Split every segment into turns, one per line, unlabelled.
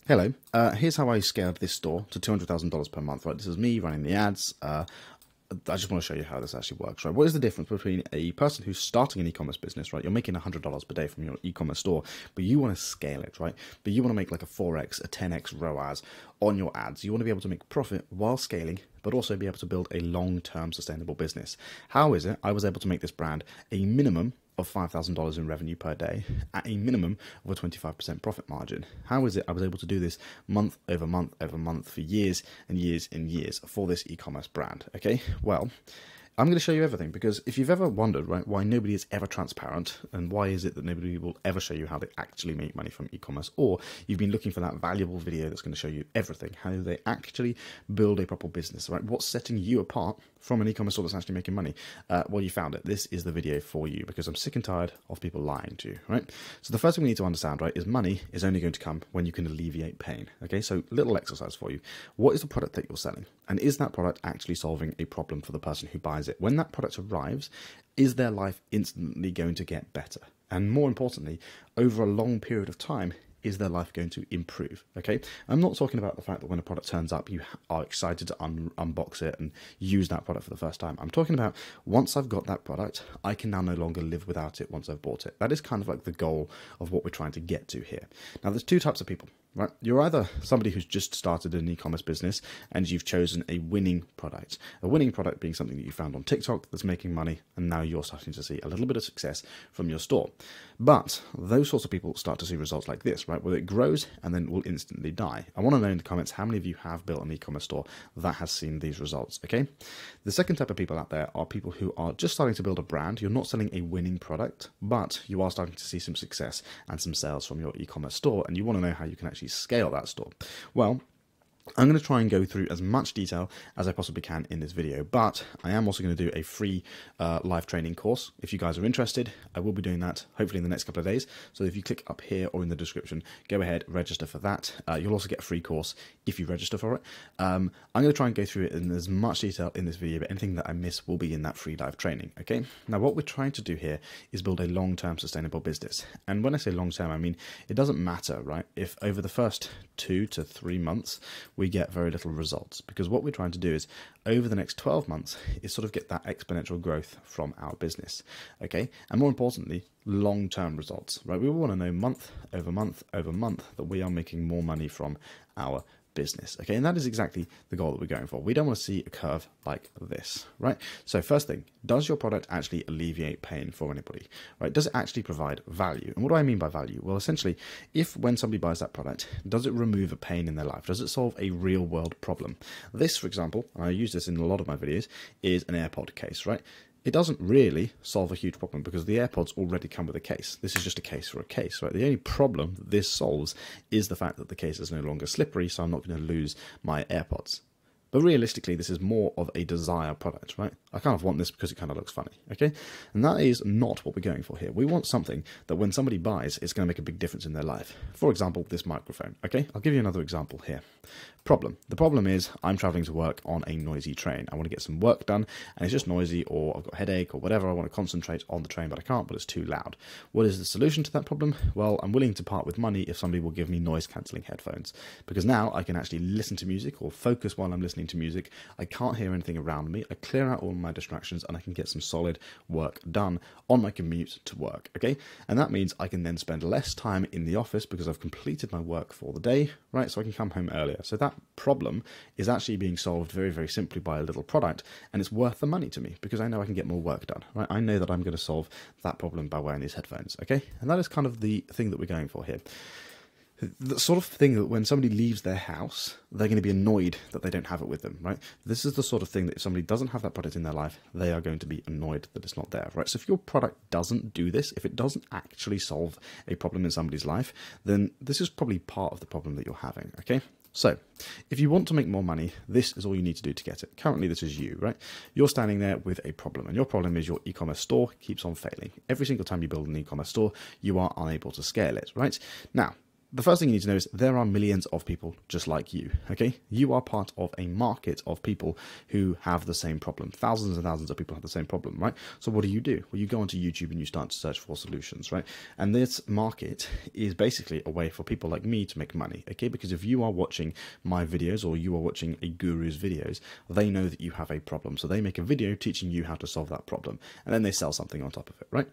Hello, here's how I scaled this store to $200,000 per month, right? This is me running the ads. I just want to show you how this actually works, right? What is the difference between a person who's starting an e-commerce business, right? You're making $100 per day from your e-commerce store, but you want to scale it, right? But you want to make like a 4x, a 10x ROAS on your ads. You want to be able to make profit while scaling, but also be able to build a long-term sustainable business. How is it I was able to make this brand a minimum of $5,000 in revenue per day at a minimum of a 25% profit margin? How is it I was able to do this month over month over month for years and years and years for this e-commerce brand? Okay, well, I'm going to show you everything, because if you've ever wondered, right, why nobody is ever transparent, and why is it that nobody will ever show you how they actually make money from e-commerce, or you've been looking for that valuable video that's going to show you everything, how they actually build a proper business, right? What's setting you apart from an e-commerce store that's actually making money? Well, you found it. This is the video for you, because I'm sick and tired of people lying to you, right? So the first thing we need to understand, right, is money is only going to come when you can alleviate pain. Okay, so little exercise for you. What is the product that you're selling? And is that product actually solving a problem for the person who buys it? When that product arrives, is their life instantly going to get better? And more importantly, over a long period of time, is their life going to improve? Okay, I'm not talking about the fact that when a product turns up, you are excited to unbox it and use that product for the first time. I'm talking about once I've got that product, I can now no longer live without it once I've bought it. That is kind of like the goal of what we're trying to get to here. Now, there's two types of people, right? You're either somebody who's just started an e-commerce business and you've chosen a winning product. A winning product being something that you found on TikTok that's making money, and now you're starting to see a little bit of success from your store. But those sorts of people start to see results like this, right, where it grows and then will instantly die. I want to know in the comments how many of you have built an e-commerce store that has seen these results, okay? The second type of people out there are people who are just starting to build a brand. You're not selling a winning product, but you are starting to see some success and some sales from your e-commerce store, and you want to know how you can actually scale that store. Well, I'm going to try and go through as much detail as I possibly can in this video, but I am also going to do a free live training course. If you guys are interested, I will be doing that hopefully in the next couple of days. So if you click up here or in the description, go ahead, register for that. You'll also get a free course if you register for it. I'm going to try and go through it in as much detail in this video, but anything that I miss will be in that free live training, okay? Now, what we're trying to do here is build a long-term sustainable business. And when I say long-term, I mean, it doesn't matter, right, if over the first 2 to 3 months, we get very little results, because what we're trying to do is over the next 12 months is sort of get that exponential growth from our business, okay? And more importantly, long-term results, right? We want to know month over month over month that we are making more money from our business, okay? And that is exactly the goal that we're going for. We don't want to see a curve like this, right? So first thing, does your product actually alleviate pain for anybody, right? Does it actually provide value? And what do I mean by value? Well, essentially, if when somebody buys that product, does it remove a pain in their life? Does it solve a real world problem? This, for example, and I use this in a lot of my videos, is an AirPod case, right? It doesn't really solve a huge problem because the AirPods already come with a case. This is just a case for a case, right? The only problem that this solves is the fact that the case is no longer slippery, so I'm not going to lose my AirPods. But realistically, this is more of a desire product, right? I kind of want this because it kind of looks funny, okay? And that is not what we're going for here. We want something that when somebody buys, it's going to make a big difference in their life. For example, this microphone, okay? I'll give you another example here. Problem. The problem is I'm traveling to work on a noisy train. I want to get some work done, and it's just noisy, or I've got a headache or whatever. I want to concentrate on the train, but I can't, but it's too loud. What is the solution to that problem? Well, I'm willing to part with money if somebody will give me noise-cancelling headphones, because now I can actually listen to music or focus while I'm listening to music. I can't hear anything around me. I clear out all my distractions, and I can get some solid work done on my commute to work, okay? And that means I can then spend less time in the office because I've completed my work for the day, right? So I can come home earlier. So that problem is actually being solved very, very simply by a little product, and it's worth the money to me because I know I can get more work done, right? I know that I'm going to solve that problem by wearing these headphones, okay? And that is kind of the thing that we're going for here. The sort of thing that when somebody leaves their house, they're going to be annoyed that they don't have it with them, right? This is the sort of thing that if somebody doesn't have that product in their life, they are going to be annoyed that it's not there, right? So if your product doesn't do this, if it doesn't actually solve a problem in somebody's life, then this is probably part of the problem that you're having, okay? So, if you want to make more money, this is all you need to do to get it. Currently, this is you, right? You're standing there with a problem, and your problem is your e-commerce store keeps on failing. Every single time you build an e-commerce store, you are unable to scale it, right? Now, the first thing you need to know is there are millions of people just like you, okay? You are part of a market of people who have the same problem. Thousands and thousands of people have the same problem, right? So what do? Well, you go onto YouTube and you start to search for solutions, right? And this market is basically a way for people like me to make money, okay? Because if you are watching my videos or you are watching a guru's videos, they know that you have a problem. So they make a video teaching you how to solve that problem, and then they sell something on top of it, right?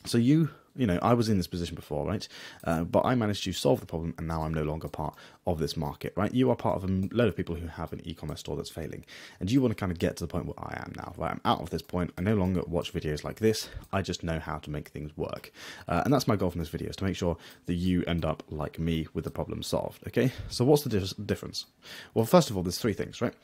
So you know, I was in this position before, right? But I managed to solve the problem, and now I'm no longer part of this market, right? You are part of a load of people who have an e-commerce store that's failing, and you want to kind of get to the point where I am now, right? I'm out of this point. I no longer watch videos like this. I just know how to make things work. And that's my goal from this video, is to make sure that you end up like me with the problem solved, okay? So what's the difference? Well, first of all, there's three things, right?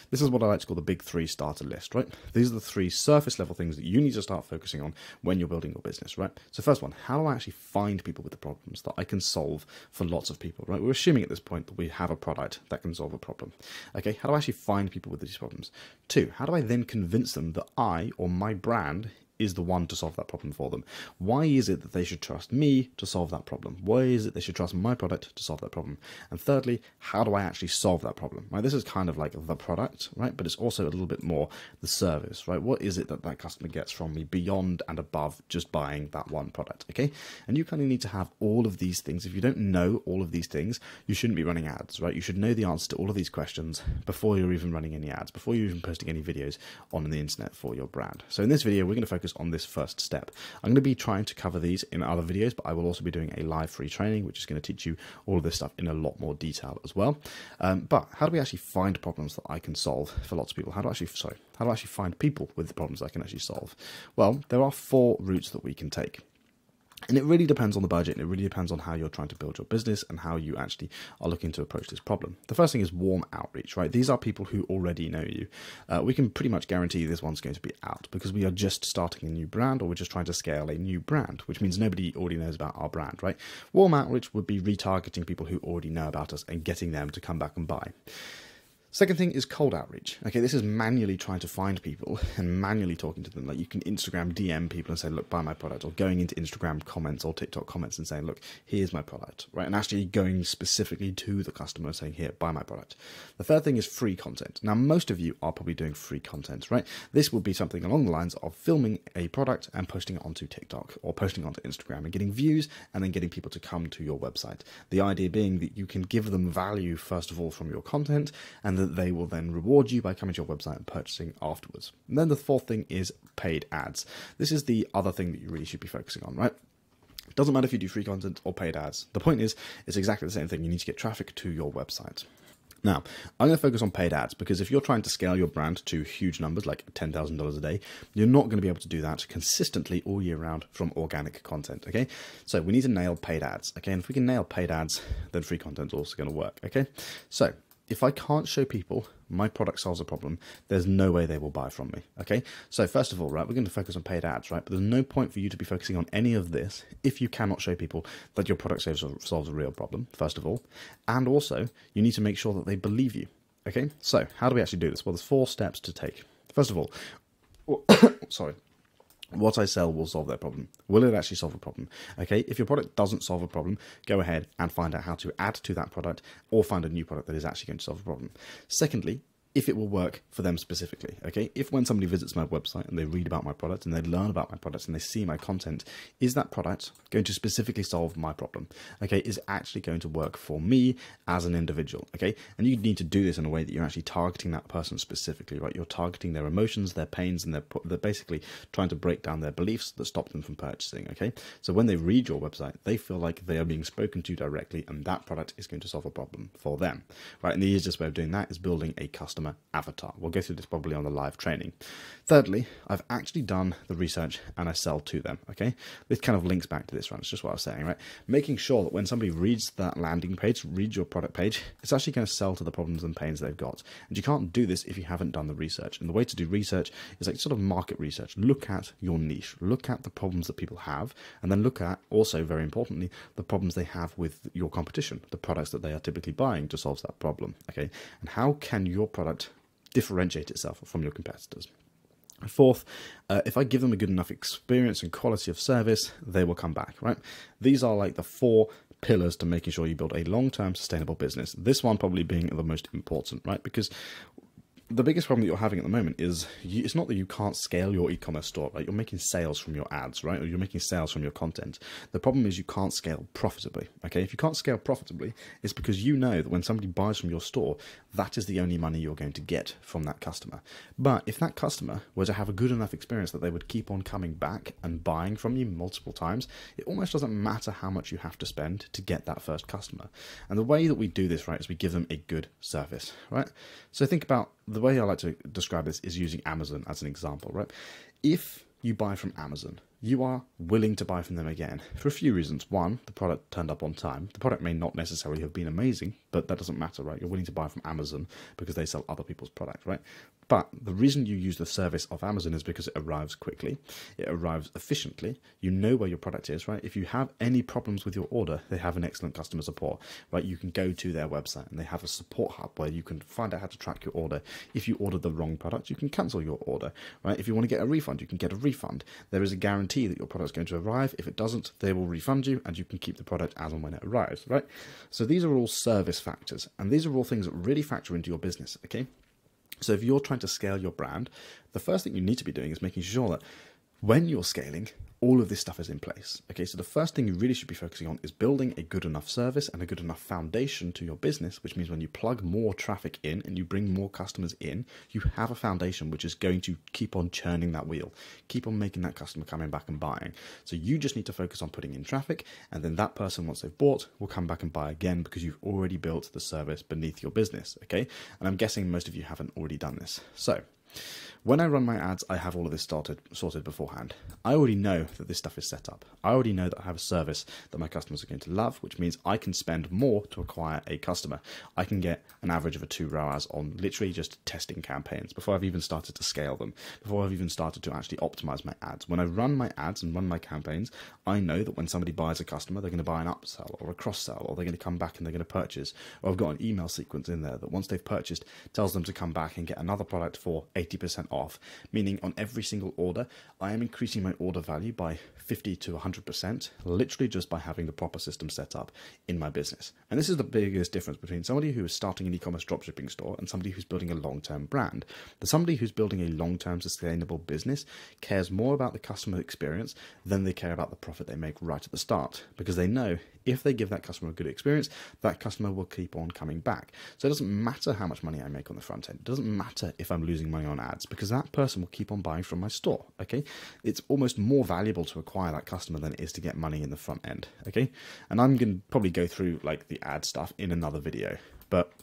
This is what I like to call the big three starter list, right? These are the three surface level things that you need to start focusing on when you're building your business, right? So first one, how do I actually find people with the problems that I can solve for lots of people, right? We're assuming at this point that we have a product that can solve a problem. Okay, how do I actually find people with these problems? Two, how do I then convince them that I or my brand is the one to solve that problem for them? Why is it that they should trust me to solve that problem? Why is it they should trust my product to solve that problem? And thirdly, how do I actually solve that problem? Right, this is kind of like the product, right? But it's also a little bit more the service, right? What is it that that customer gets from me beyond and above just buying that one product, okay? And you kind of need to have all of these things. If you don't know all of these things, you shouldn't be running ads, right? You should know the answer to all of these questions before you're even running any ads, before you're even posting any videos on the internet for your brand. So in this video, we're going to focus on this first step. I'm going to be trying to cover these in other videos, but I will also be doing a live free training, which is going to teach you all of this stuff in a lot more detail as well. But how do we actually find problems that I can solve for lots of people? How do I actually find people with the problems I can actually solve? Well, there are 4 routes that we can take. And it really depends on the budget, and it really depends on how you're trying to build your business and how you actually are looking to approach this problem. The first thing is warm outreach, right? These are people who already know you. We can pretty much guarantee this one's going to be out because we are just starting a new brand, or we're just trying to scale a new brand, which means nobody already knows about our brand, right? Warm outreach would be retargeting people who already know about us and getting them to come back and buy. Second thing is cold outreach. Okay, this is manually trying to find people and manually talking to them. Like you can Instagram DM people and say, look, buy my product, or going into Instagram comments or TikTok comments and saying, look, here's my product, right? And actually going specifically to the customer saying, here, buy my product. The third thing is free content. Now, most of you are probably doing free content, right? This would be something along the lines of filming a product and posting it onto TikTok or posting it onto Instagram and getting views and then getting people to come to your website. The idea being that you can give them value, first of all, from your content, and that they will then reward you by coming to your website and purchasing afterwards. And then the fourth thing is paid ads. This is the other thing that you really should be focusing on, right? It doesn't matter if you do free content or paid ads. The point is, it's exactly the same thing. You need to get traffic to your website. Now, I'm going to focus on paid ads because if you're trying to scale your brand to huge numbers, like $10,000 a day, you're not going to be able to do that consistently all year round from organic content, okay? So we need to nail paid ads, okay? And if we can nail paid ads, then free content is also going to work, okay? So if I can't show people my product solves a problem, there's no way they will buy from me, okay? So first of all, right, we're going to focus on paid ads, right? But there's no point for you to be focusing on any of this if you cannot show people that your product solves a real problem, first of all. And also, you need to make sure that they believe you, okay? So how do we actually do this? Well, there's 4 steps to take. First of all, sorry. What I sell will solve their problem. Will it actually solve a problem? Okay, if your product doesn't solve a problem, go ahead and find out how to add to that product or find a new product that is actually going to solve a problem. Secondly, if it will work for them specifically, okay? If when somebody visits my website and they read about my product and they learn about my product and they see my content, is that product going to specifically solve my problem, okay? Is it actually going to work for me as an individual, okay? And you need to do this in a way that you're actually targeting that person specifically, right? You're targeting their emotions, their pains, and they're basically trying to break down their beliefs that stop them from purchasing, okay? So when they read your website, they feel like they are being spoken to directly and that product is going to solve a problem for them, right? And the easiest way of doing that is building a customer avatar. We'll go through this probably on the live training. Thirdly, I've actually done the research and I sell to them, okay? This kind of links back to this, right? It's just what I was saying, right? Making sure that when somebody reads that landing page, reads your product page, it's actually going to sell to the problems and pains they've got. And you can't do this if you haven't done the research. And the way to do research is like sort of market research. Look at your niche, look at the problems that people have, and then look at also, very importantly, the problems they have with your competition, the products that they are typically buying to solve that problem, okay? And how can your product differentiate itself from your competitors? Fourth, if I give them a good enough experience and quality of service, they will come back, right? These are like the 4 pillars to making sure you build a long-term sustainable business. This one probably being the most important, right? Because the biggest problem that you're having at the moment is it's not that you can't scale your e-commerce store, right? You're making sales from your ads, right? Or you're making sales from your content. The problem is you can't scale profitably, okay? If you can't scale profitably, it's because you know that when somebody buys from your store, that is the only money you're going to get from that customer. But if that customer were to have a good enough experience that they would keep on coming back and buying from you multiple times, it almost doesn't matter how much you have to spend to get that first customer. And the way that we do this, right, is we give them a good service, right? So think about the way I like to describe this is using Amazon as an example, right? If you buy from Amazon, you are willing to buy from them again for a few reasons. One, the product turned up on time. The product may not necessarily have been amazing, but that doesn't matter, right? You're willing to buy from Amazon because they sell other people's products, right? But the reason you use the service of Amazon is because it arrives quickly, it arrives efficiently, you know where your product is, right? If you have any problems with your order, they have an excellent customer support, right? You can go to their website and they have a support hub where you can find out how to track your order. If you ordered the wrong product, you can cancel your order, right? If you want to get a refund, you can get a refund. There is a guarantee that your product is going to arrive. If it doesn't, they will refund you and you can keep the product as and when it arrives, right? So these are all service factors, and these are all things that really factor into your business, okay? So if you're trying to scale your brand, the first thing you need to be doing is making sure that when you're scaling, all of this stuff is in place. Okay, so the first thing you really should be focusing on is building a good enough service and a good enough foundation to your business, which means when you plug more traffic in and you bring more customers in, you have a foundation which is going to keep on churning that wheel, keep on making that customer coming back and buying. So you just need to focus on putting in traffic, and then that person, once they've bought, will come back and buy again because you've already built the service beneath your business, okay? And I'm guessing most of you haven't already done this. So when I run my ads, I have all of this sorted beforehand. I already know that this stuff is set up. I already know that I have a service that my customers are going to love, which means I can spend more to acquire a customer. I can get an average of a 2 ROAS on literally just testing campaigns before I've even started to scale them, before I've even started to actually optimize my ads. When I run my ads and run my campaigns, I know that when somebody buys a customer, they're going to buy an upsell or a cross-sell, or they're going to come back and they're going to purchase. Or I've got an email sequence in there that once they've purchased, tells them to come back and get another product for 80% off, meaning on every single order, I am increasing my order value by 50 to 100%, literally just by having the proper system set up in my business. And this is the biggest difference between somebody who is starting an e-commerce dropshipping store and somebody who's building a long-term brand. Somebody who's building a long-term sustainable business cares more about the customer experience than they care about the profit they make right at the start, because they know if they give that customer a good experience, that customer will keep on coming back. So it doesn't matter how much money I make on the front end. It doesn't matter if I'm losing money on ads, because that person will keep on buying from my store, okay? It's almost more valuable to acquire that customer than it is to get money in the front end, okay? And I'm going to probably go through like the ad stuff in another video, but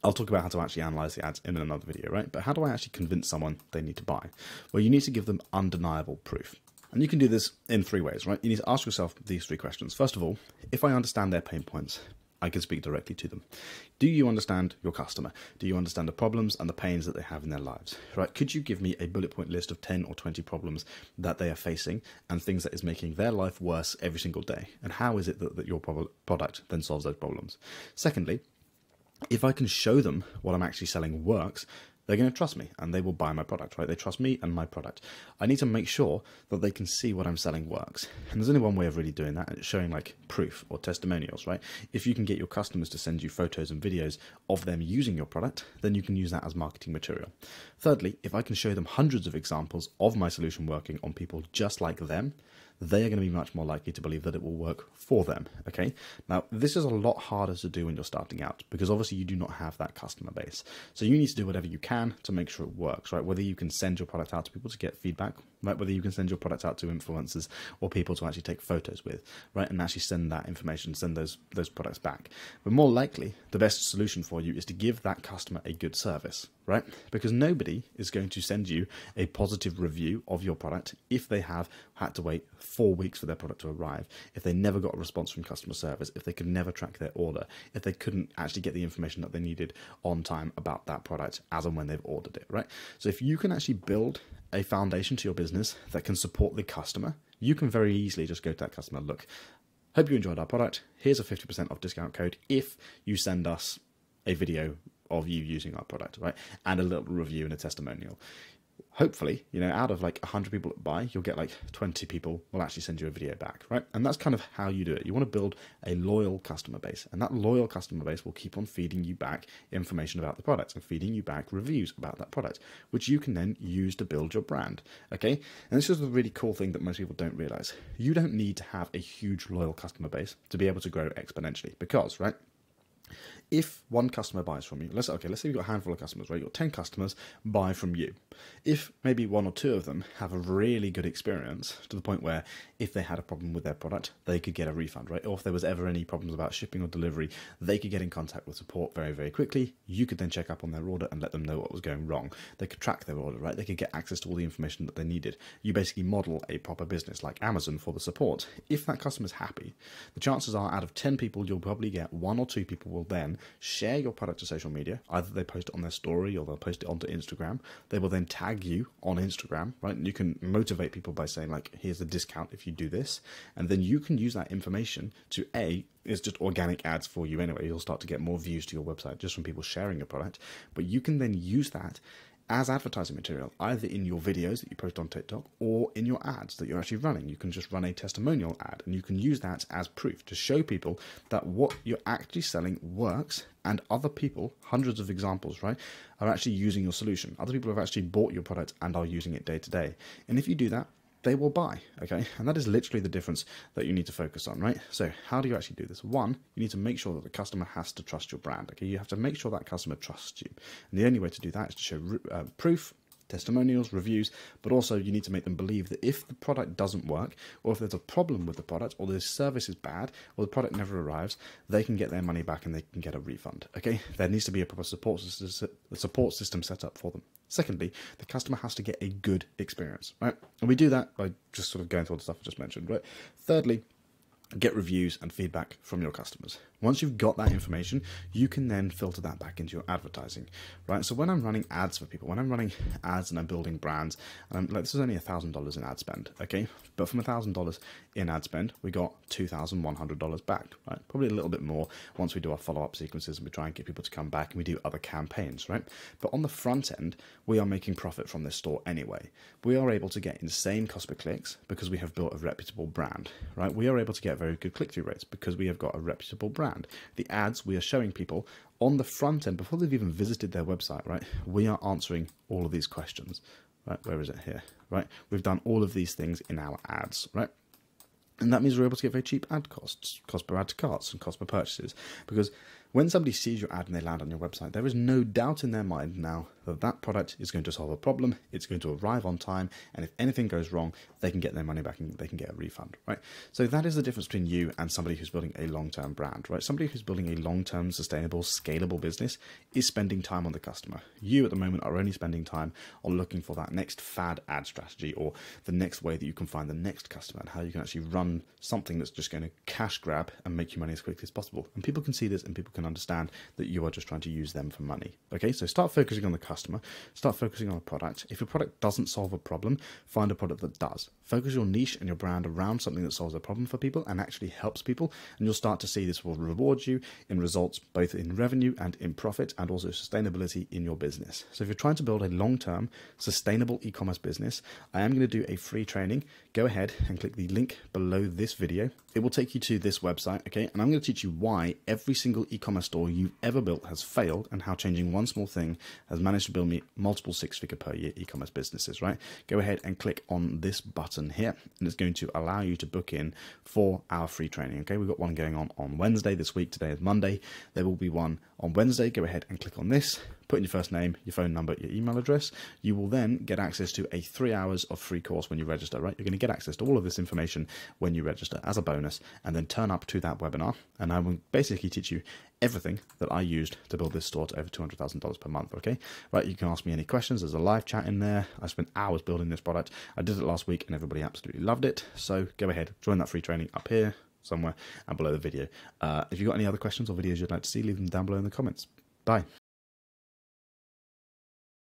I'll talk about how to actually analyze the ads in another video, right? But how do I actually convince someone they need to buy? Well, you need to give them undeniable proof. And you can do this in 3 ways, right? You need to ask yourself these 3 questions. First of all, if I understand their pain points, I can speak directly to them. Do you understand your customer? Do you understand the problems and the pains that they have in their lives, right? Could you give me a bullet point list of 10 or 20 problems that they are facing and things that is making their life worse every single day? And how is it that your product then solves those problems? Secondly, if I can show them what I'm actually selling works, they're going to trust me and they will buy my product, right? They trust me and my product. I need to make sure that they can see what I'm selling works. And there's only one way of really doing that, and it's showing like proof or testimonials, right? If you can get your customers to send you photos and videos of them using your product, then you can use that as marketing material. Thirdly, if I can show them hundreds of examples of my solution working on people just like them, they are going to be much more likely to believe that it will work for them, okay? Now, this is a lot harder to do when you're starting out because obviously you do not have that customer base. So you need to do whatever you can to make sure it works, right? Whether you can send your product out to people to get feedback, right? Whether you can send your product out to influencers or people to actually take photos with, right? And actually send that information, send those products back. But more likely, the best solution for you is to give that customer a good service, right? Because nobody is going to send you a positive review of your product if they have had to wait 4 weeks for their product to arrive, if they never got a response from customer service, if they could never track their order, if they couldn't actually get the information that they needed on time about that product as and when they've ordered it, right? So if you can actually build a foundation to your business that can support the customer, you can very easily just go to that customer, look, hope you enjoyed our product. Here's a 50% off discount code if you send us a video of you using our product, right? And a little review and a testimonial. hopefully, you know, out of like 100 people that buy, you'll get like 20 people will actually send you a video back, right? And that's kind of how you do it. You want to build a loyal customer base, and that loyal customer base will keep on feeding you back information about the product and feeding you back reviews about that product, which you can then use to build your brand, okay? And this is a really cool thing that most people don't realize. You don't need to have a huge loyal customer base to be able to grow exponentially, because, right, if one customer buys from you, let's say you've got a handful of customers, right? You've got 10 customers buy from you. If maybe one or two of them have a really good experience to the point where if they had a problem with their product, they could get a refund, right? Or if there was ever any problems about shipping or delivery, they could get in contact with support very, very quickly. You could then check up on their order and let them know what was going wrong. They could track their order, right? They could get access to all the information that they needed. You basically model a proper business like Amazon for the support. If that customer's happy, the chances are out of 10 people, you'll probably get 1 or 2 people will then share your product to social media. Either they post it on their story or they'll post it onto Instagram. They will then tag you on Instagram, right? And you can motivate people by saying like, here's a discount if you do this. And then you can use that information to it's just organic ads for you anyway. You'll start to get more views to your website just from people sharing your product. But you can then use that as advertising material, either in your videos that you post on TikTok or in your ads that you're actually running. You can just run a testimonial ad and you can use that as proof to show people that what you're actually selling works, and other people, hundreds of examples, right, are actually using your solution. Other people have actually bought your product and are using it day to day. And if you do that, they will buy, okay? And that is literally the difference that you need to focus on, right? So how do you actually do this? One, you need to make sure that the customer has to trust your brand, okay? You have to make sure that customer trusts you. And the only way to do that is to show proof, testimonials, reviews, but also you need to make them believe that if the product doesn't work, or if there's a problem with the product, or the service is bad, or the product never arrives, they can get their money back and they can get a refund, okay? There needs to be a proper support system set up for them. Secondly, the customer has to get a good experience, right? And we do that by just sort of going through all the stuff I just mentioned, right? Thirdly, get reviews and feedback from your customers. Once you've got that information, you can then filter that back into your advertising, right? So when I'm running ads for people, when I'm running ads and I'm building brands, and like, this is only $1,000 in ad spend, okay? But from $1,000 in ad spend, we got $2,100 back, right? Probably a little bit more once we do our follow-up sequences and we try and get people to come back and we do other campaigns, right? But on the front end, we are making profit from this store anyway. We are able to get insane cost per clicks because we have built a reputable brand, right? We are able to get very good click-through rates because we have got a reputable brand. The ads we are showing people on the front end before they've even visited their website, right? We are answering all of these questions, right? Where is it here, right? We've done all of these things in our ads, right? And that means we're able to get very cheap ad costs, cost per add to carts and cost per purchases, because when somebody sees your ad and they land on your website, there is no doubt in their mind now that that product is going to solve a problem, it's going to arrive on time, and if anything goes wrong, they can get their money back and they can get a refund, right? So that is the difference between you and somebody who's building a long-term brand, right? Somebody who's building a long-term, sustainable, scalable business is spending time on the customer. You at the moment are only spending time on looking for that next fad ad strategy or the next way that you can find the next customer and how you can actually run something that's just going to cash grab and make you money as quickly as possible. And people can see this and people can understand that you are just trying to use them for money. Okay, so start focusing on the customer, start focusing on a product. If your product doesn't solve a problem, find a product that does. Focus your niche and your brand around something that solves a problem for people and actually helps people, and you'll start to see this will reward you in results, both in revenue and in profit, and also sustainability in your business. So if you're trying to build a long-term sustainable e-commerce business, I am going to do a free training. Go ahead and click the link below this video. It will take you to this website, okay? And I'm going to teach you why every single e-commerce store you've ever built has failed and how changing one small thing has managed to build me multiple six-figure per year e-commerce businesses, right? Go ahead and click on this button here, and it's going to allow you to book in for our free training, okay? We've got one going on Wednesday this week. Today is Monday. There will be one on Wednesday. Go ahead and click on this. Put in your first name, your phone number, your email address. You will then get access to a 3 hours of free course when you register, right? You're going to get access to all of this information when you register as a bonus, and then turn up to that webinar. And I will basically teach you everything that I used to build this store to over $200,000 per month, okay? Right, you can ask me any questions. There's a live chat in there. I spent hours building this product. I did it last week and everybody absolutely loved it. So go ahead, join that free training up here somewhere and below the video. If you've got any other questions or videos you'd like to see, leave them down below in the comments. Bye.